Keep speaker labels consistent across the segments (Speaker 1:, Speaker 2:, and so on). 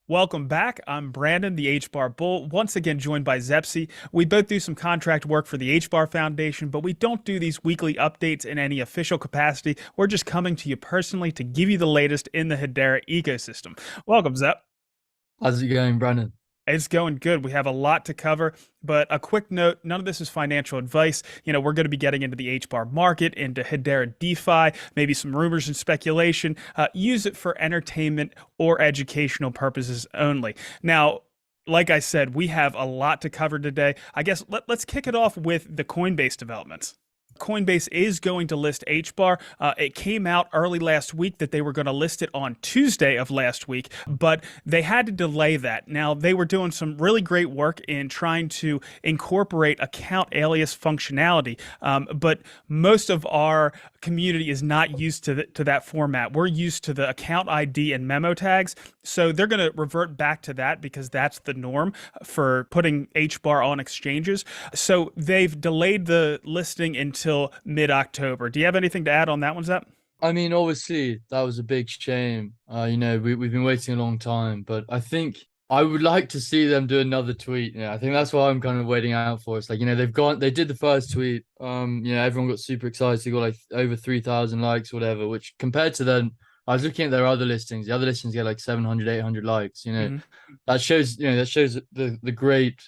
Speaker 1: Welcome back. I'm Brandon, the HBAR Bull, once again joined by Zepsi. We both do some contract work for the HBAR Foundation, but we don't do these weekly updates in any official capacity. We're just coming to you personally to give you the latest in the Hedera ecosystem. Welcome, Zep.
Speaker 2: How's it going, Brandon?
Speaker 1: It's going good. We have a lot to cover, but a quick note, none of this is financial advice. We're going to be getting into the HBAR market, into Hedera DeFi, maybe some rumors and speculation. Use it for entertainment or educational purposes only. Now, like I said, we have a lot to cover today. I guess let's kick it off with the Coinbase developments. Coinbase is going to list HBAR. It came out early last week that they were going to list it on Tuesday of last week, but they had to delay that. Now, they were doing some really great work in trying to incorporate account alias functionality, but most of our community is not used to that format. We're used to the account ID and memo tags, so they're going to revert back to that because that's the norm for putting HBAR on exchanges. So they've delayed the listing until mid-October. Do you have anything to add on that one, Zep?
Speaker 2: I mean, obviously, that was a big shame. We've been waiting a long time, but I think I would like to see them do another tweet. I think that's what I'm kind of waiting out for. It's like, they did the first tweet. Everyone got super excited. They got like over 3,000 likes, whatever, which compared to then, I was looking at their other listings. The other listings get like 700, 800 likes.
Speaker 1: Mm-hmm.
Speaker 2: That shows the great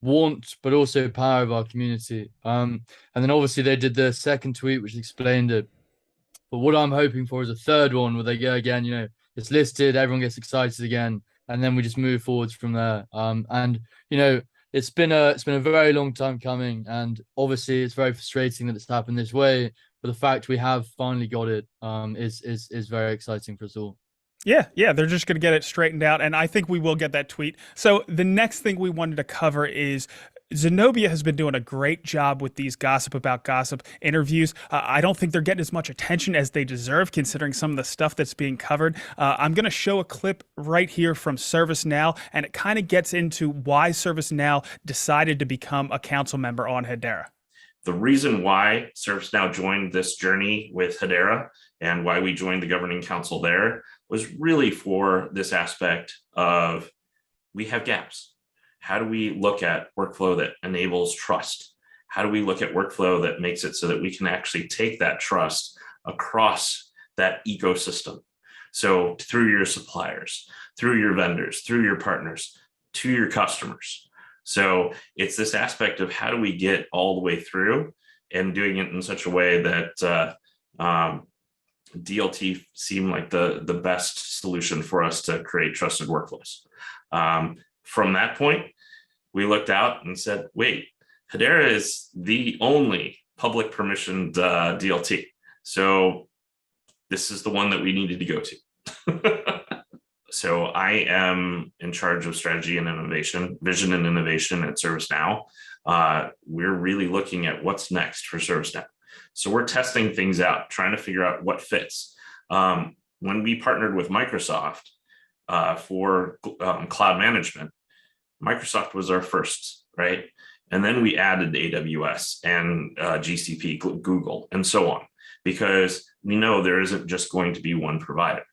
Speaker 2: warmth, but also power of our community. And then obviously they did the second tweet, which explained it. But what I'm hoping for is a third one where they go again, it's listed, everyone gets excited again, and then we just move forwards from there. It's been a very long time coming, and obviously it's very frustrating that it's happened this way. But the fact we have finally got it is very exciting for us all.
Speaker 1: Yeah, they're just going to get it straightened out, and I think we will get that tweet. So the next thing we wanted to cover is Zenobia has been doing a great job with these gossip about gossip interviews. I don't think they're getting as much attention as they deserve, considering some of the stuff that's being covered. I'm going to show a clip right here from ServiceNow, and it kind of gets into why ServiceNow decided to become a council member on Hedera.
Speaker 3: The reason why ServiceNow joined this journey with Hedera and why we joined the governing council there was really for this aspect of we have gaps. How do we look at workflow that enables trust? How do we look at workflow that makes it so that we can actually take that trust across that ecosystem? So through your suppliers, through your vendors, through your partners, to your customers. So it's this aspect of how do we get all the way through and doing it in such a way that DLT seemed like the best solution for us to create trusted workflows. From that point, we looked out and said, wait, Hedera is the only public permissioned DLT. So this is the one that we needed to go to. So I am in charge of strategy and innovation, vision and innovation at ServiceNow. We're really looking at what's next for ServiceNow. So we're testing things out, trying to figure out what fits. When we partnered with Microsoft for cloud management, Microsoft was our first, right? And then we added AWS and GCP, Google, and so on, because we know there isn't just going to be one provider.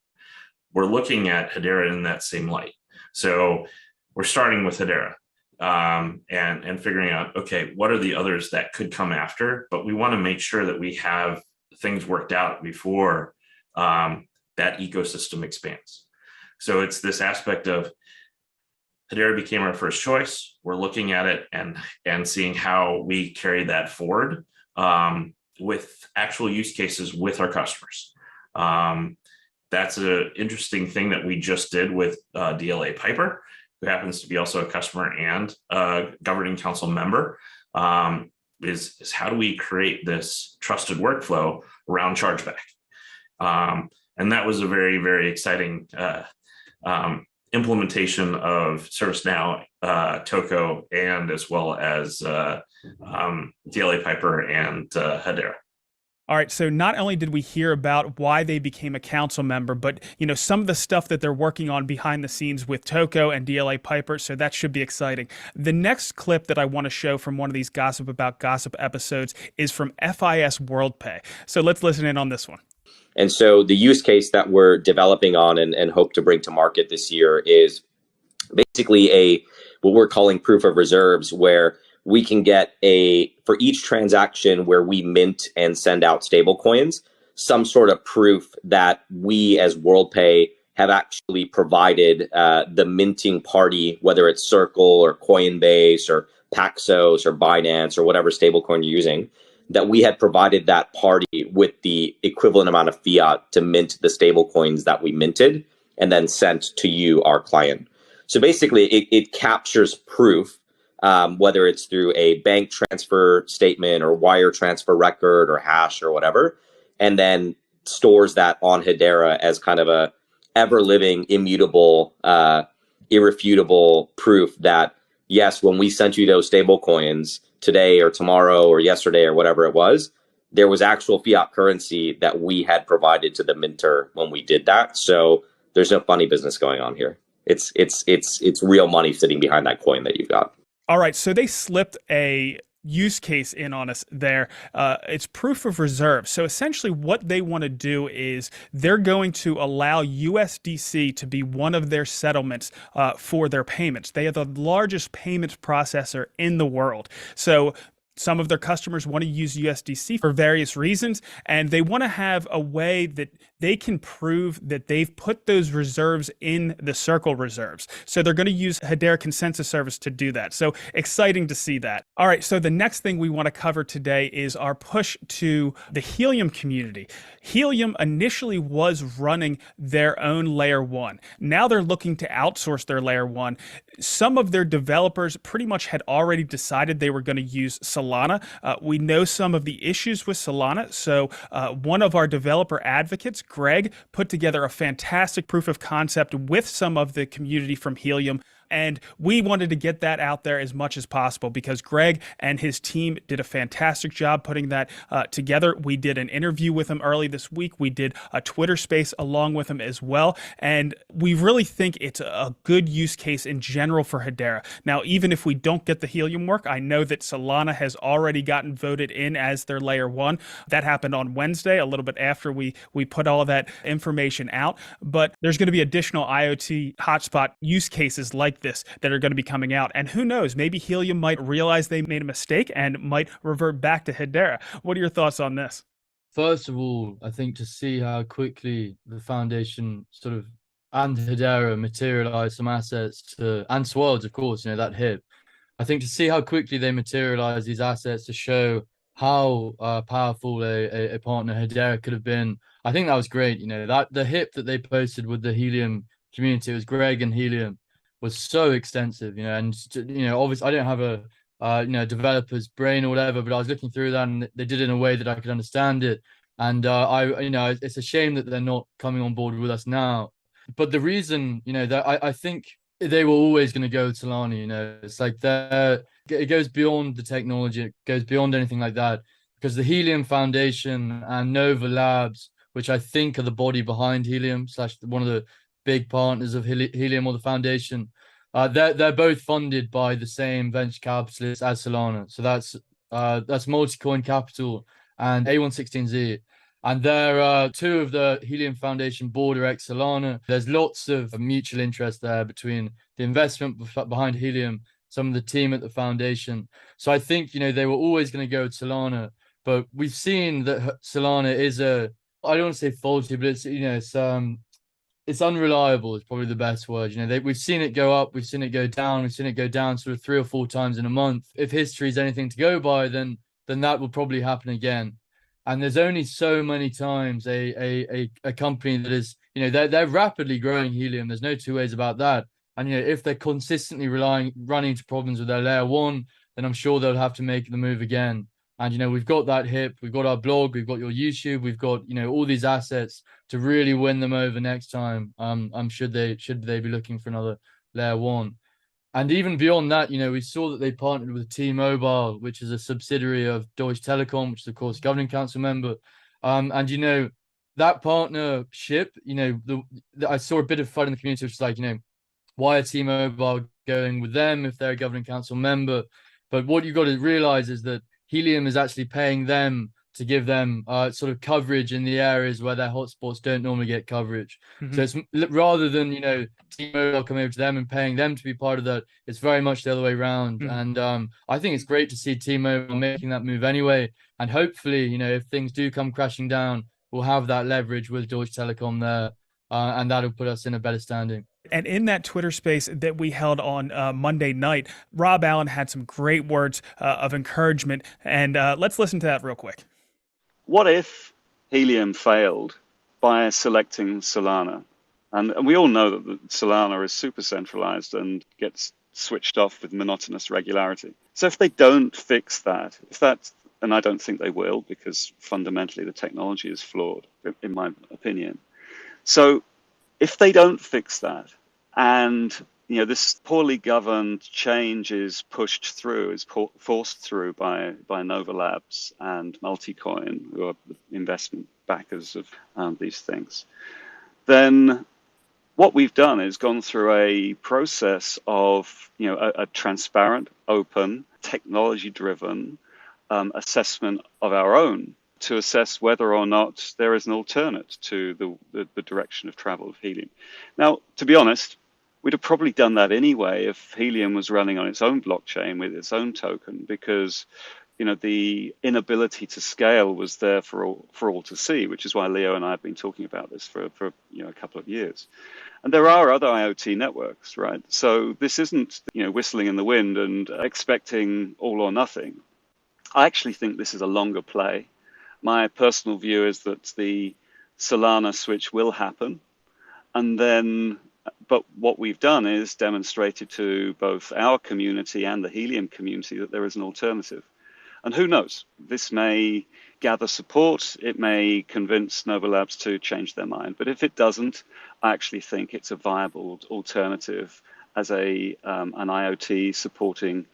Speaker 3: We're looking at Hedera in that same light. So we're starting with Hedera and figuring out, okay, what are the others that could come after? But we want to make sure that we have things worked out before that ecosystem expands. So it's this aspect of Hedera became our first choice. We're looking at it and seeing how we carry that forward with actual use cases with our customers. That's an interesting thing that we just did with DLA Piper, who happens to be also a customer and a governing council member, is how do we create this trusted workflow around chargeback? And that was a very, very exciting implementation of ServiceNow, Toco, and as well as DLA Piper and Hedera.
Speaker 1: All right, so not only did we hear about why they became a council member, but some of the stuff that they're working on behind the scenes with Toco and DLA Piper, so that should be exciting. The next clip that I want to show from one of these gossip about gossip episodes is from FIS WorldPay. So let's listen in on this one.
Speaker 4: And so the use case that we're developing on and hope to bring to market this year is basically what we're calling proof of reserves, where we can get for each transaction where we mint and send out stable coins, some sort of proof that we as WorldPay have actually provided the minting party, whether it's Circle or Coinbase or Paxos or Binance or whatever stablecoin you're using, that we had provided that party with the equivalent amount of fiat to mint the stablecoins that we minted and then sent to you, our client. So basically, it captures proof, whether it's through a bank transfer statement or wire transfer record or hash or whatever, and then stores that on Hedera as kind of a ever-living, immutable, irrefutable proof that, yes, when we sent you those stable coins today or tomorrow or yesterday or whatever it was, there was actual fiat currency that we had provided to the minter when we did that. So there's no funny business going on here. It's real money sitting behind that coin that you've got.
Speaker 1: All right, so they slipped a use case in on us there. It's proof of reserve. So essentially what they want to do is they're going to allow USDC to be one of their settlements for their payments. They are the largest payments processor in the world. So some of their customers want to use USDC for various reasons, and they want to have a way that they can prove that they've put those reserves in the Circle reserves. So they're going to use Hedera Consensus Service to do that. So exciting to see that. All right, so the next thing we want to cover today is our push to the Helium community. Helium initially was running their own layer 1. Now they're looking to outsource their layer 1. Some of their developers pretty much had already decided they were going to use Solana. We know some of the issues with Solana. So one of our developer advocates, Greg, put together a fantastic proof of concept with some of the community from Helium. And we wanted to get that out there as much as possible because Greg and his team did a fantastic job putting that together. We did an interview with him early this week. We did a Twitter space along with him as well. And we really think it's a good use case in general for Hedera. Now, even if we don't get the Helium work, I know that Solana has already gotten voted in as their layer 1. That happened on Wednesday, a little bit after we put all that information out. But there's going to be additional IoT hotspot use cases like this that are going to be coming out. And who knows, maybe Helium might realize they made a mistake and might revert back to Hedera. What are your thoughts on this?
Speaker 2: First of all, I think to see how quickly the foundation sort of and Hedera materialize some assets and Swirls, of course, that hip. I think to see how quickly they materialize these assets to show how powerful a partner Hedera could have been. I think that was great. That the hip that they posted with the Helium community, it was Greg and Helium, was so extensive, and obviously I don't have a developer's brain or whatever, but I was looking through that and they did it in a way that I could understand it. And it's a shame that they're not coming on board with us now. But the reason, that I think they were always going to go with Solana. It's like it goes beyond the technology, it goes beyond anything like that, because the Helium Foundation and Nova Labs, which I think are the body behind Helium / one of the big partners of Helium or the foundation, they're both funded by the same venture capitalists as Solana. So that's Multicoin Capital and A116Z. And they're two of the Helium Foundation board are ex-Solana. There's lots of mutual interest there between the investment behind Helium, some of the team at the foundation. So I think, they were always going to go with Solana, but we've seen that Solana is I don't want to say faulty, but it's unreliable is probably the best word. We've seen it go up, we've seen it go down, we've seen it go down sort of 3 or 4 times in a month. If history is anything to go by, then that will probably happen again. And there's only so many times a company that is, they're rapidly growing Helium. There's no two ways about that. And if they're consistently running into problems with their layer 1, then I'm sure they'll have to make the move again. And we've got that hip, we've got our blog, we've got your YouTube, we've got all these assets to really win them over next time. Should they be looking for another layer 1. And even beyond that, we saw that they partnered with T-Mobile, which is a subsidiary of Deutsche Telekom, which is of course governing council member. And that partnership, I saw a bit of fun in the community, which is like, why are T-Mobile going with them if they're a governing council member? But what you've got to realize is that Helium is actually paying them to give them sort of coverage in the areas where their hotspots don't normally get coverage. So it's rather than, you know, T-Mobile coming over to them and paying them to be part of that, it's very much the other way around. And I think it's great to see T-Mobile making that move anyway. And hopefully, you know, if things do come crashing down, we'll have that leverage with Deutsche Telekom there, and that'll put us in a better standing.
Speaker 1: And in that Twitter space that we held on Monday night, Rob Allen had some great words of encouragement. And let's listen to that real quick.
Speaker 5: What if Helium failed by selecting Solana? And we all know that Solana is super centralized and gets switched off with monotonous regularity. So if they don't fix that, and I don't think they will, because fundamentally the technology is flawed, in my opinion. So if they don't fix that, and you know this poorly governed change is pushed through, is forced through by Nova Labs and Multicoin, who are the investment backers of these things, then what we've done is gone through a process of, you know, a transparent, open, technology-driven assessment of our own to assess whether or not there is an alternate to the direction of travel of Helium. Now, to be honest, we'd have probably done that anyway if Helium was running on its own blockchain with its own token, because you know the inability to scale was there for all to see, which is why Leo and I have been talking about this for you know a couple of years. And there are other IoT networks, right? So this isn't, you know, whistling in the wind and expecting all or nothing. I actually think this is a longer play. My personal view is that the Solana switch will happen, and then, but what we've done is demonstrated to both our community and the Helium community that there is an alternative. And who knows, this may gather support, it may convince Nova Labs to change their mind. But if it doesn't, I actually think it's a viable alternative as an IoT supporting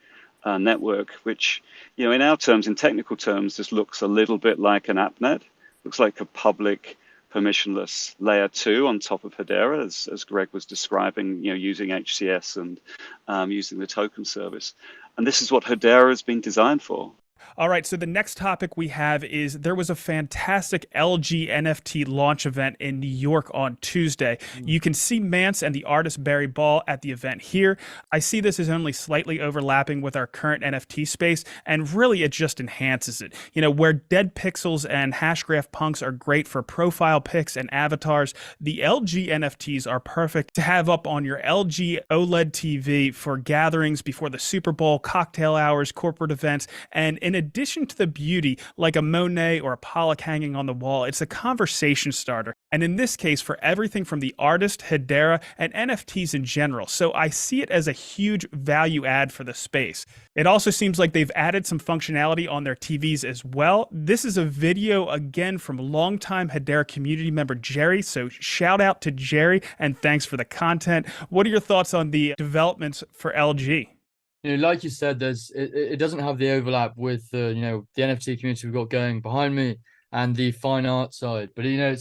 Speaker 5: network, which, you know, in our terms, in technical terms, this looks a little bit like an AppNet. Looks like a public permissionless layer 2 on top of Hedera, as Greg was describing, you know, using HCS and using the token service. And this is what Hedera has been designed for.
Speaker 1: All right, so the next topic we have is there was a fantastic LG NFT launch event in New York on Tuesday. You can see Mance and the artist Barry Ball at the event here. I see this as only slightly overlapping with our current NFT space, and really it just enhances it. You know, where dead pixels and hashgraph punks are great for profile pics and avatars, the LG NFTs are perfect to have up on your LG OLED TV for gatherings before the Super Bowl, cocktail hours, corporate events, and in addition to the beauty, like a Monet or a Pollock hanging on the wall, it's a conversation starter. And in this case, for everything from the artist, Hedera, and NFTs in general. So I see it as a huge value add for the space. It also seems like they've added some functionality on their TVs as well. This is a video, again, from longtime Hedera community member Jerry. So shout out to Jerry, and thanks for the content. What are your thoughts on the developments for LG?
Speaker 2: You know, like you said, it doesn't have the overlap with you know, the NFT community we've got going behind me and the fine art side. But you know,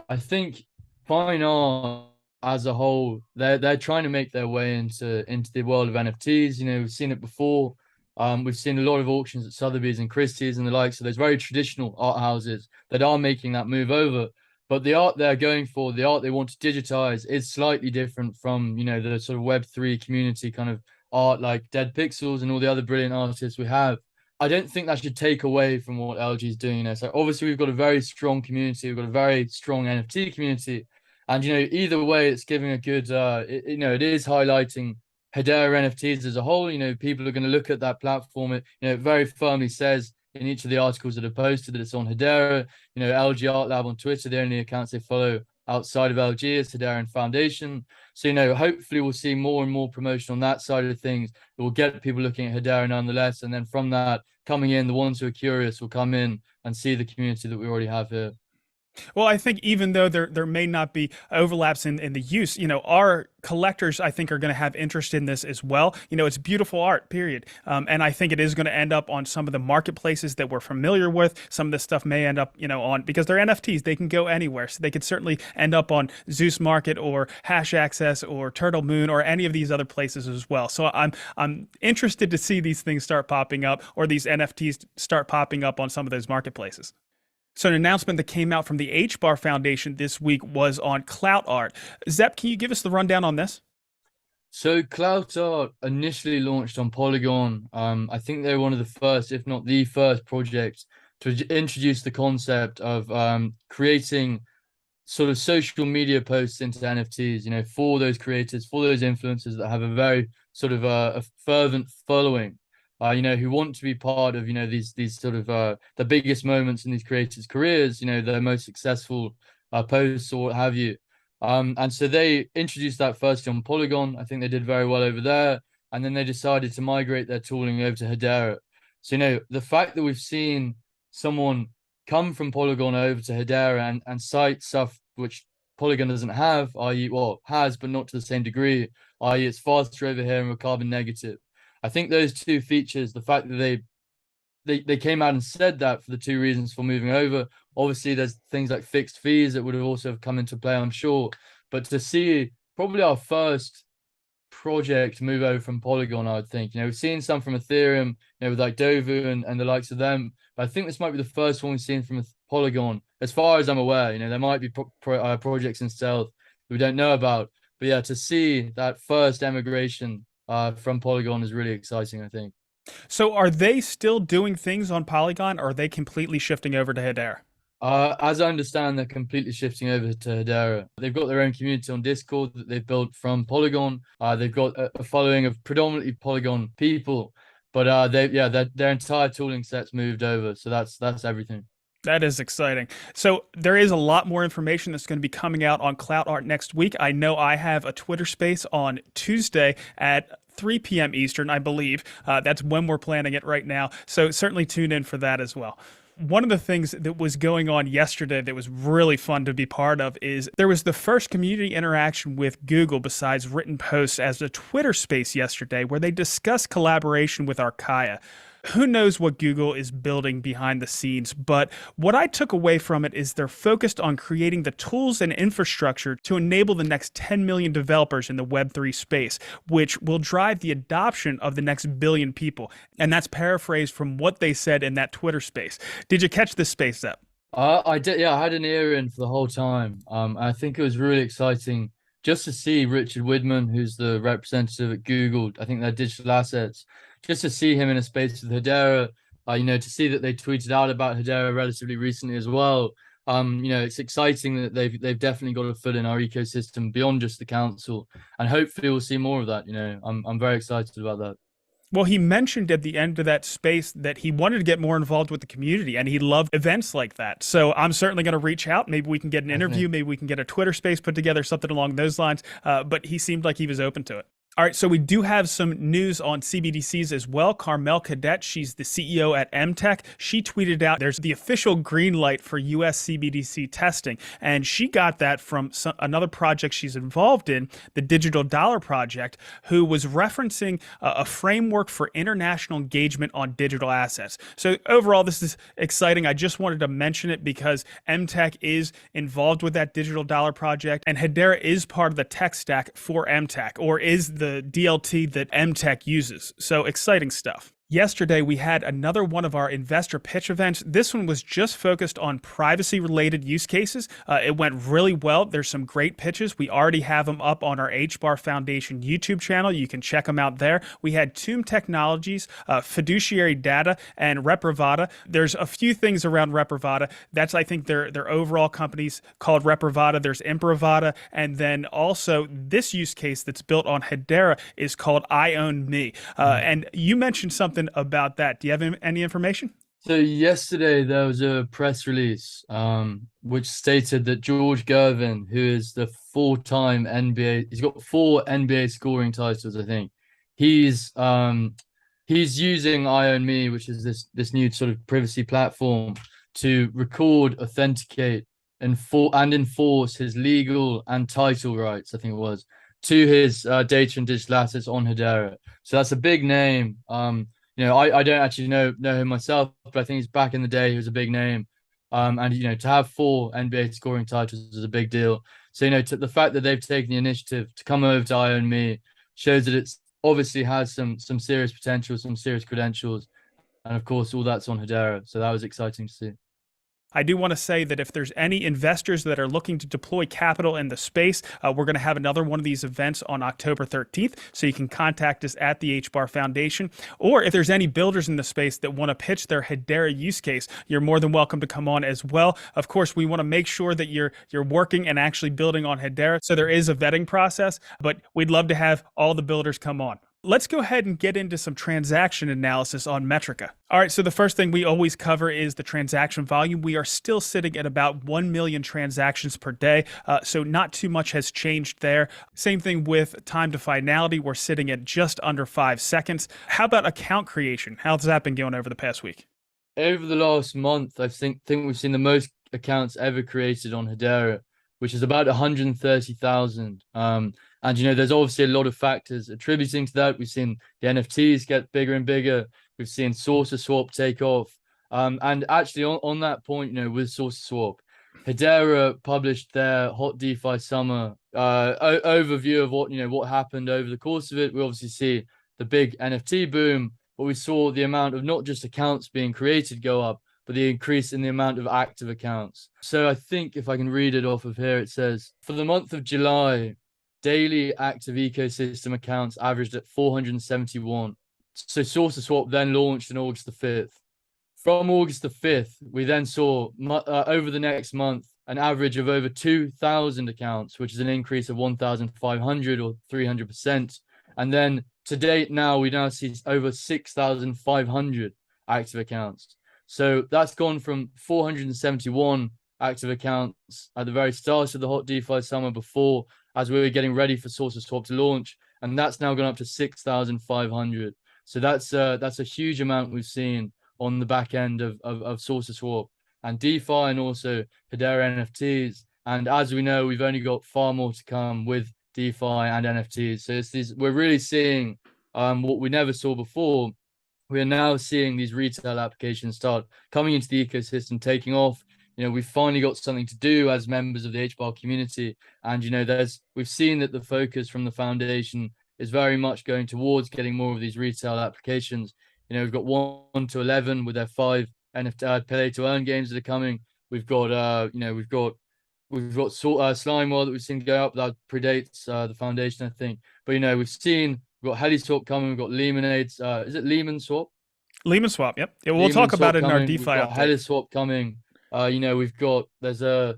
Speaker 2: I think fine art as a whole, they're trying to make their way into the world of NFTs. You know, we've seen it before. We've seen a lot of auctions at Sotheby's and Christie's and the like. So there's very traditional art houses that are making that move over. But the art they're going for, the art they want to digitize, is slightly different from, you know, the sort of Web3 community kind of art like Dead Pixels and all the other brilliant artists we have. I don't think that should take away from what LG is doing. You know, so obviously we've got a very strong community, we've got a very strong NFT community, and you know, either way, it's giving a good. You know, it is highlighting Hedera NFTs as a whole. You know, people are going to look at that platform. It, you know, it very firmly says in each of the articles that are posted that it's on Hedera. You know, LG Art Lab on Twitter, the only accounts they follow outside of LG is Hedera Foundation. So, you know, hopefully we'll see more and more promotion on that side of things. It will get people looking at Hedera nonetheless. And then from that, coming in, the ones who are curious will come in and see the community that we already have here.
Speaker 1: Well, I think even though there may not be overlaps in the use, our collectors, I think, are going to have interest in this as well. It's beautiful art, period. And I think it is going to end up on some of the marketplaces that we're familiar with. Some of this stuff may end up, on, because they're NFTs, they can go anywhere. So they could certainly end up on Zeus Market or Hash Access or Turtle Moon or any of these other places as well. So I'm interested to see these things start popping up, or these NFTs start popping up on some of those marketplaces. So an announcement that came out from the HBAR Foundation this week was on Clout.art. Zep, can you give us the rundown on this?
Speaker 2: So Clout.art initially launched on Polygon. I think they're one of the first, if not the first project to introduce the concept of creating sort of social media posts into NFTs, for those creators, for those influencers that have a very sort of a fervent following. Who want to be part of, these sort of the biggest moments in these creators' careers, their most successful posts or what have you. And so they introduced that first on Polygon. I think they did very well over there. And then they decided to migrate their tooling over to Hedera. So, the fact that we've seen someone come from Polygon over to Hedera and cite stuff which Polygon doesn't have, i.e., well, has, but not to the same degree, i.e., it's faster over here and we're carbon negative. I think those two features, the fact that they came out and said that for the two reasons for moving over. Obviously, there's things like fixed fees that would have also come into play, I'm sure. But to see probably our first project move over from Polygon, I would think. We've seen some from Ethereum, with like Dovu and the likes of them. But I think this might be the first one we've seen from Polygon, as far as I'm aware. There might be projects in stealth that we don't know about. But yeah, to see that first emigration from Polygon is really exciting, I think.
Speaker 1: So are they still doing things on Polygon, or are they completely shifting over to Hedera?
Speaker 2: As I understand, they're completely shifting over to Hedera. They've got their own community on Discord that they've built from Polygon. They've got a following of predominantly Polygon people, but their entire tooling set's moved over. So that's everything.
Speaker 1: That is exciting. So there is a lot more information that's going to be coming out on Clout.art next week. I know I have a Twitter space on Tuesday at 3 p.m. Eastern, I believe. That's when we're planning it right now. So certainly tune in for that as well. One of the things that was going on yesterday that was really fun to be part of is there was the first community interaction with Google besides written posts as a Twitter space yesterday, where they discussed collaboration with Archaea. Who knows what Google is building behind the scenes, but what I took away from it is they're focused on creating the tools and infrastructure to enable the next 10 million developers in the Web3 space, which will drive the adoption of the next billion people. And that's paraphrased from what they said in that Twitter space. Did you catch this space up?
Speaker 2: I did. Yeah, I had an ear in for the whole time. I think it was really exciting just to see Richard Widman, who's the representative at Google, I think their digital assets, just to see him in a space with Hedera, to see that they tweeted out about Hedera relatively recently as well. It's exciting that they've definitely got a foot in our ecosystem beyond just the council, and hopefully we'll see more of that. I'm very excited about that.
Speaker 1: Well, he mentioned at the end of that space that he wanted to get more involved with the community, and he loved events like that. So I'm certainly going to reach out. Maybe we can get an interview. Maybe we can get a Twitter space put together, something along those lines. But he seemed like he was open to it. All right, so we do have some news on CBDCs as well. Carmel Cadet, she's the CEO at MTech. She tweeted out there's the official green light for US CBDC testing, and she got that from another project she's involved in, the Digital Dollar Project, who was referencing a framework for international engagement on digital assets. So overall, this is exciting. I just wanted to mention it because MTech is involved with that Digital Dollar Project, and Hedera is part of the tech stack for MTech, or is the DLT that MTech uses. So exciting stuff. Yesterday, we had another one of our investor pitch events. This one was just focused on privacy-related use cases. It went really well. There's some great pitches. We already have them up on our HBAR Foundation YouTube channel. You can check them out there. We had Tomb Technologies, Fiduciary Data, and Reprivata. There's a few things around Reprivata. That's, I think, their overall companies called Reprivata. There's Imprivata, and then also this use case that's built on Hedera is called I Own Me. And you mentioned something about that. Do you have any information?
Speaker 2: So yesterday there was a press release which stated that George Gervin, who is the full-time NBA, he's got 4 NBA scoring titles, I think. He's using I Own Me, which is this new sort of privacy platform, to record, authenticate enforce his legal and title rights, I think it was, to his data and digital assets on Hedera. So that's a big name. I don't actually know him myself, but I think he's back in the day, he was a big name. And to have 4 NBA scoring titles is a big deal. So the fact that they've taken the initiative to come over to IONME shows that it's obviously has some serious potential, some serious credentials, and of course all that's on Hedera. So that was exciting to see.
Speaker 1: I do want to say that if there's any investors that are looking to deploy capital in the space, we're going to have another one of these events on October 13th. So you can contact us at the HBAR Foundation. Or if there's any builders in the space that want to pitch their Hedera use case, you're more than welcome to come on as well. Of course, we want to make sure that you're working and actually building on Hedera. So there is a vetting process, but we'd love to have all the builders come on. Let's go ahead and get into some transaction analysis on Metrica. All right, so the first thing we always cover is the transaction volume. We are still sitting at about 1 million transactions per day, so not too much has changed there. Same thing with time to finality. We're sitting at just under 5 seconds. How about account creation? How's that been going over the past week?
Speaker 2: Over the last month, I think we've seen the most accounts ever created on Hedera, which is about 130,000. And there's obviously a lot of factors attributing to that. We've seen the NFTs get bigger and bigger. We've seen SaucerSwap take off. And actually on that point, with SaucerSwap, Hedera published their Hot DeFi Summer overview of what happened over the course of it. We obviously see the big NFT boom, but we saw the amount of not just accounts being created go up, but the increase in the amount of active accounts. So I think if I can read it off of here, it says, for the month of July, daily active ecosystem accounts averaged at 471. So SaucerSwap then launched on August the 5th. From August the 5th, we then saw over the next month an average of over 2,000 accounts, which is an increase of 1,500 or 300%. And then to date now, we now see over 6,500 active accounts. So that's gone from 471 active accounts at the very start of the Hot DeFi Summer before, as we were getting ready for SaucerSwap to launch, and that's now gone up to 6,500. So that's a huge amount we've seen on the back end of SaucerSwap and DeFi, and also Hedera NFTs. And as we know, we've only got far more to come with DeFi and NFTs. So we're really seeing what we never saw before. We are now seeing these retail applications start coming into the ecosystem, taking off. We've finally got something to do as members of the HBAR community. And, we've seen that the focus from the foundation is very much going towards getting more of these retail applications. We've got 1 to 11 with their 5 NFT play to earn games that are coming. We've got, Slime World that we've seen go up that predates the foundation, I think. But, we've got Heliswap coming. We've got Lemonades. Is it Lehman Swap?
Speaker 1: Lehman Swap, yep. We'll talk about it in our DeFi
Speaker 2: We've got
Speaker 1: update.
Speaker 2: Heliswap coming. There's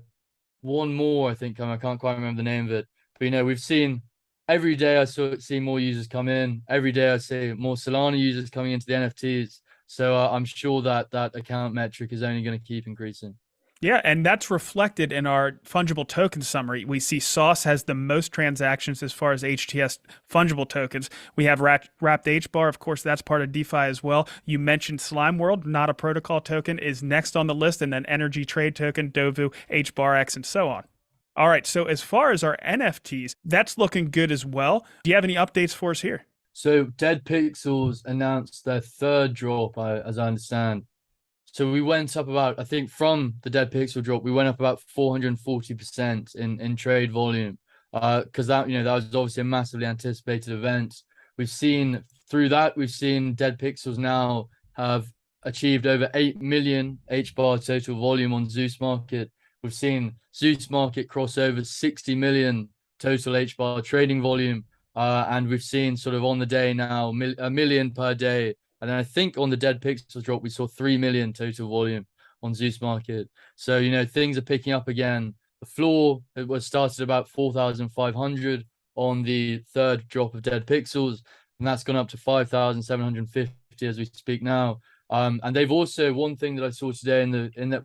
Speaker 2: one more, I think, I can't quite remember the name of it. But, we've seen every day I see more users come in. Every day I see more Solana users coming into the NFTs. So I'm sure that account metric is only going to keep increasing.
Speaker 1: Yeah, and that's reflected in our fungible token summary. We see Sauce has the most transactions as far as HTS fungible tokens. We have Wrapped HBAR, of course, that's part of DeFi as well. You mentioned Slime World, not a protocol token, is next on the list, and then Energy Trade Token, Dovu, HBARX, and so on. All right, so as far as our NFTs, that's looking good as well. Do you have any updates for us here?
Speaker 2: So Dead Pixels announced their 3rd drop, as I understand. So we went up about, I think from the Dead Pixel drop, we went up about 440% in trade volume. Because that was obviously a massively anticipated event. We've seen Dead Pixels now have achieved over 8 million HBAR total volume on Zeus Market. We've seen Zeus Market cross over 60 million total HBAR trading volume. And we've seen sort of on the day now, a million per day. And then I think on the Dead Pixels drop, we saw 3 million total volume on Zeus Market. So, things are picking up again. The floor, it was started about 4,500 on the 3rd drop of Dead Pixels, and that's gone up to 5,750 as we speak now. And they've also, one thing that I saw today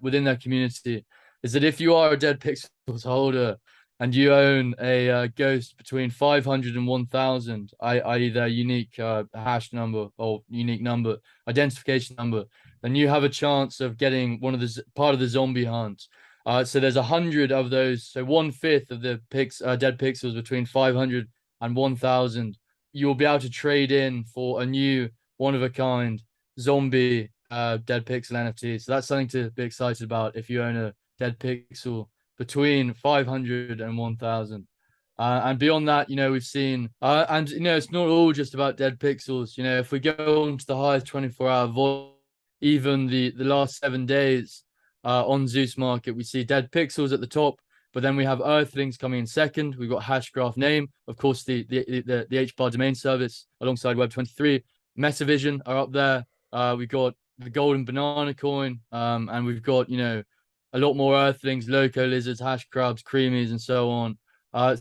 Speaker 2: within their community is that if you are a Dead Pixels holder and you own a ghost between 500 and 1,000, i.e. their unique hash number or unique number, identification number, then you have a chance of getting part of the zombie hunt. So there's 100 of those. So 1/5 of the dead pixels between 500 and 1,000. You'll be able to trade in for a new one-of-a-kind zombie dead pixel NFT. So that's something to be excited about if you own a dead pixel between 500 and 1,000. And beyond that, we've seen, and it's not all just about dead pixels. If we go on to the highest 24-hour volume, even the last 7 days on Zeus Market, we see dead pixels at the top, but then we have Earthlings coming in second. We've got Hashgraph Name, of course, the HBAR domain service alongside Web23. Metavision are up there. We've got the Golden Banana Coin, and we've got a lot more Earthlings, Loco Lizards, Hash Crabs, Creamies, and so on.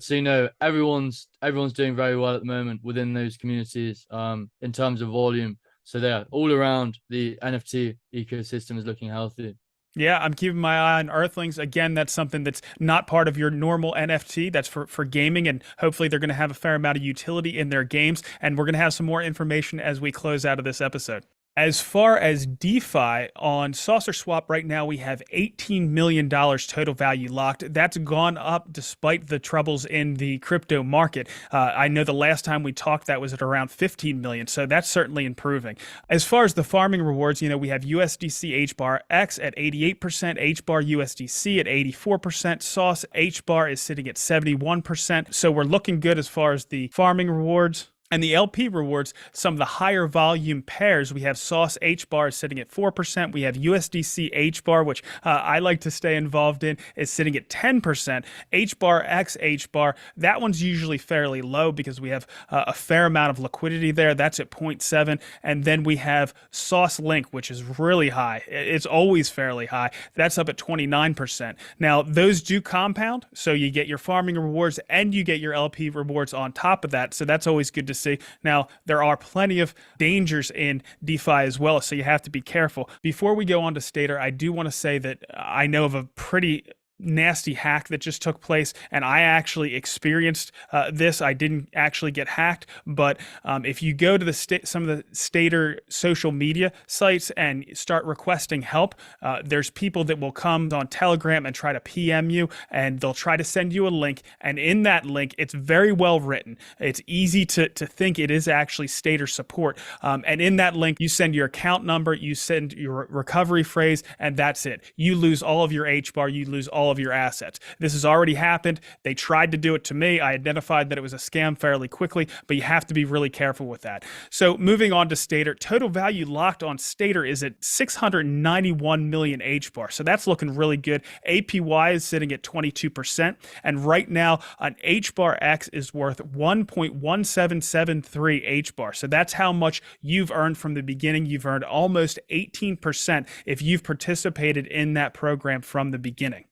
Speaker 2: So everyone's doing very well at the moment within those communities in terms of volume. So there, all around the NFT ecosystem is looking healthy.
Speaker 1: Yeah, I'm keeping my eye on Earthlings. Again, that's something that's not part of your normal NFT. That's for gaming, and hopefully they're going to have a fair amount of utility in their games. And we're going to have some more information as we close out of this episode. As far as DeFi on SaucerSwap right now, we have $18 million total value locked. That's gone up despite the troubles in the crypto market. I know the last time we talked, that was at around 15 million. So that's certainly improving. As far as the farming rewards, we have USDC HBAR X at 88%, HBAR USDC at 84%, Sauce HBAR is sitting at 71%. So we're looking good as far as the farming rewards. And the LP rewards, some of the higher volume pairs, we have Sauce HBAR sitting at 4%. We have USDC HBAR, which I like to stay involved in, is sitting at 10%. HBAR X HBAR, that one's usually fairly low because we have a fair amount of liquidity there. That's at 0.7. And then we have Sauce Link, which is really high. It's always fairly high. That's up at 29%. Now, those do compound. So you get your farming rewards and you get your LP rewards on top of that. So that's always good to see. Now, there are plenty of dangers in DeFi as well, so you have to be careful. Before we go on to Stader, I do want to say that I know of a pretty nasty hack that just took place, and I actually experienced this. I didn't actually get hacked, but if you go to some of the Stader social media sites and start requesting help, there's people that will come on Telegram and try to PM you, and they'll try to send you a link, and in that link, it's very well written. It's easy to think it is actually Stader support, and in that link, you send your account number, you send your recovery phrase, and that's it. You lose all of your HBAR, you lose all of your assets. This has already happened. They tried to do it to me. I identified that it was a scam fairly quickly, but you have to be really careful with that. So moving on to Stader, total value locked on Stader is at 691 million HBAR. So that's looking really good. APY is sitting at 22%. And right now, an HBAR X is worth 1.1773 HBAR. So that's how much you've earned from the beginning. You've earned almost 18% if you've participated in that program from the beginning.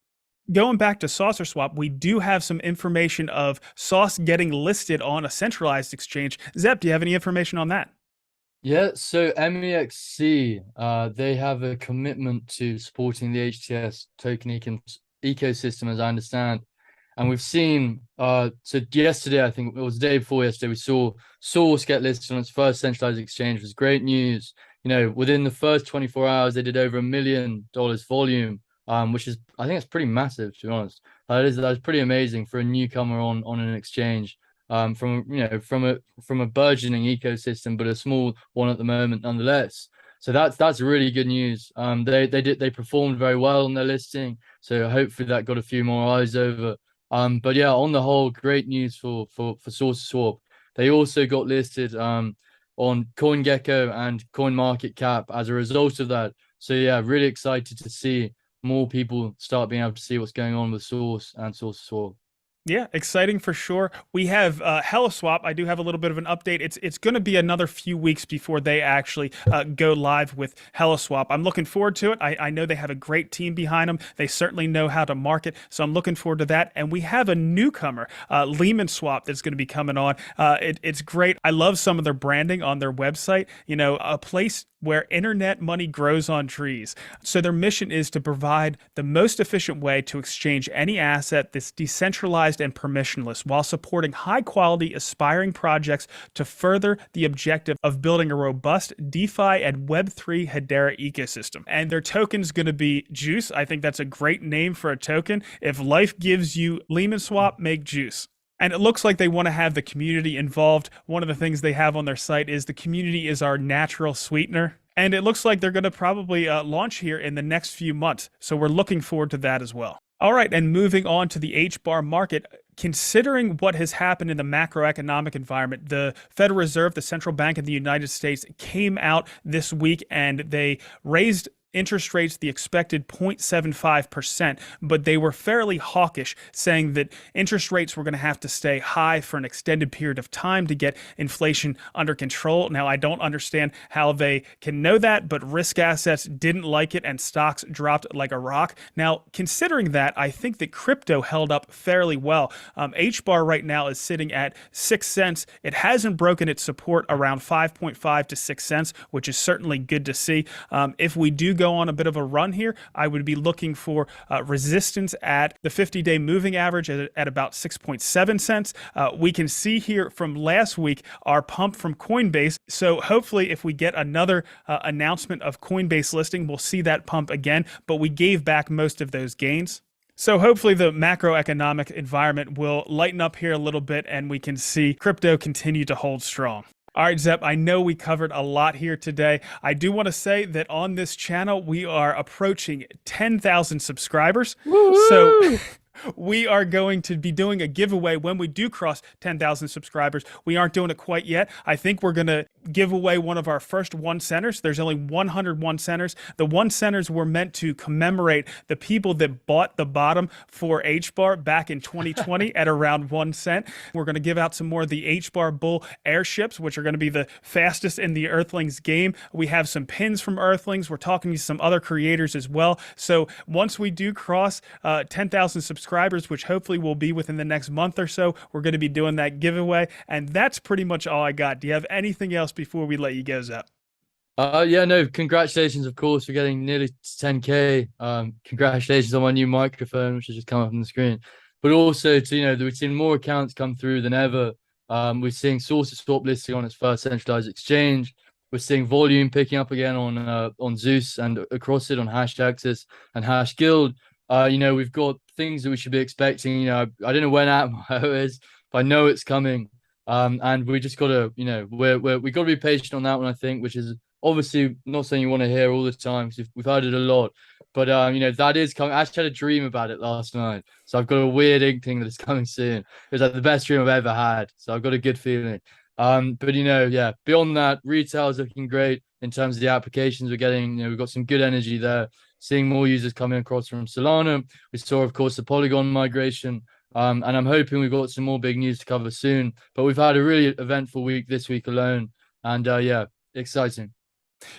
Speaker 1: Going back to SaucerSwap, we do have some information of Sauce getting listed on a centralized exchange. Zep, do you have any information on that?
Speaker 2: Yeah, so MEXC, they have a commitment to supporting the HTS token ecosystem, as I understand. And we've seen, so yesterday, I think it was the day before yesterday, we saw Source get listed on its first centralized exchange. It was great news. Within the first 24 hours, they did over $1 million volume. Which is, I think it's pretty massive, to be honest. That is pretty amazing for a newcomer on an exchange, from a burgeoning ecosystem, but a small one at the moment nonetheless. So that's really good news. They performed very well on their listing, so hopefully that got a few more eyes over. But yeah, on the whole, great news for SaucerSwap. They also got listed on CoinGecko and CoinMarketCap as a result of that. So yeah, really excited to see more people start being able to see what's going on with Source and SaucerSwap.
Speaker 1: Yeah, exciting for sure. We have HeliSwap. I do have a little bit of an update. It's going to be another few weeks before they actually go live with HeliSwap. I'm looking forward to it. I know they have a great team behind them. They certainly know how to market, so I'm looking forward to that. And we have a newcomer, Lehman Swap, that's going to be coming on. It's great. I love some of their branding on their website. A place where internet money grows on trees. So their mission is to provide the most efficient way to exchange any asset that's decentralized and permissionless while supporting high-quality, aspiring projects to further the objective of building a robust DeFi and Web3 Hedera ecosystem. And their token's going to be Juice. I think that's a great name for a token. If life gives you Lehman Swap, make Juice. And it looks like they want to have the community involved. One of the things they have on their site is the community is our natural sweetener. And it looks like they're going to probably launch here in the next few months. So we're looking forward to that as well. All right, and moving on to the HBAR market, considering what has happened in the macroeconomic environment, the Federal Reserve, the central bank of the United States, came out this week and they raised interest rates the expected 0.75%, but they were fairly hawkish, saying that interest rates were going to have to stay high for an extended period of time to get inflation under control. Now, I don't understand how they can know that, but risk assets didn't like it and stocks dropped like a rock. Now, considering that, I think that crypto held up fairly well. HBAR right now is sitting at 6 cents. It hasn't broken its support around 5.5 to 6 cents, which is certainly good to see. If we do go on a bit of a run here, I would be looking for resistance at the 50-day moving average at about 6.7 cents. We can see here from last week our pump from Coinbase. So hopefully if we get another announcement of Coinbase listing, we'll see that pump again, but we gave back most of those gains. So hopefully the macroeconomic environment will lighten up here a little bit and we can see crypto continue to hold strong. All right, Zep, I know we covered a lot here today. I do want to say that on this channel, we are approaching 10,000 subscribers. Woo-hoo! So we are going to be doing a giveaway when we do cross 10,000 subscribers. We aren't doing it quite yet. I think we're going to give away one of our first 1 centers. There's only 100 1 centers. The 1 centers were meant to commemorate the people that bought the bottom for HBAR back in 2020 at around 1 cent. We're going to give out some more of the HBAR Bull airships, which are going to be the fastest in the Earthlings game. We have some pins from Earthlings. We're talking to some other creators as well. So once we do cross 10,000 subscribers, which hopefully will be within the next month or so, we're going to be doing that giveaway. And that's pretty much all I got. Do you have anything else before we let you go, Zep?
Speaker 2: Yeah, no, congratulations, of course, for getting nearly 10K. Congratulations on my new microphone, which has just come up on the screen. But also to, we've seen more accounts come through than ever. We're seeing SaucerSwap listing on its first centralized exchange. We're seeing volume picking up again on Zeus and across it on Hashtaxis and Hashguild. We've got things that we should be expecting. I don't know when Atmo is, but I know it's coming. And we just gotta, we gotta be patient on that one, I think, which is obviously not something you want to hear all the time because we've heard it a lot. But that is coming. I actually had a dream about it last night, so I've got a weird inkling that it's coming soon. It was like the best dream I've ever had, so I've got a good feeling. But beyond that, retail is looking great in terms of the applications we're getting. We've got some good energy there. Seeing more users coming across from Solana. We saw, of course, the Polygon migration. And I'm hoping we've got some more big news to cover soon. But we've had a really eventful week this week alone. And exciting.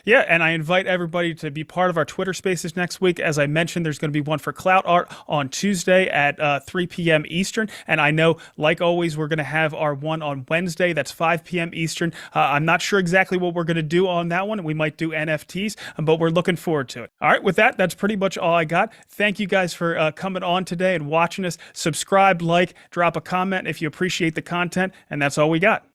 Speaker 1: Yeah, and I invite everybody to be part of our Twitter Spaces next week. As I mentioned, there's going to be one for Clout.art on Tuesday at 3 p.m. Eastern. And I know, like always, we're going to have our one on Wednesday. That's 5 p.m. Eastern. I'm not sure exactly what we're going to do on that one. We might do NFTs, but we're looking forward to it. All right, with that, that's pretty much all I got. Thank you guys for coming on today and watching us. Subscribe, like, drop a comment if you appreciate the content, and that's all we got.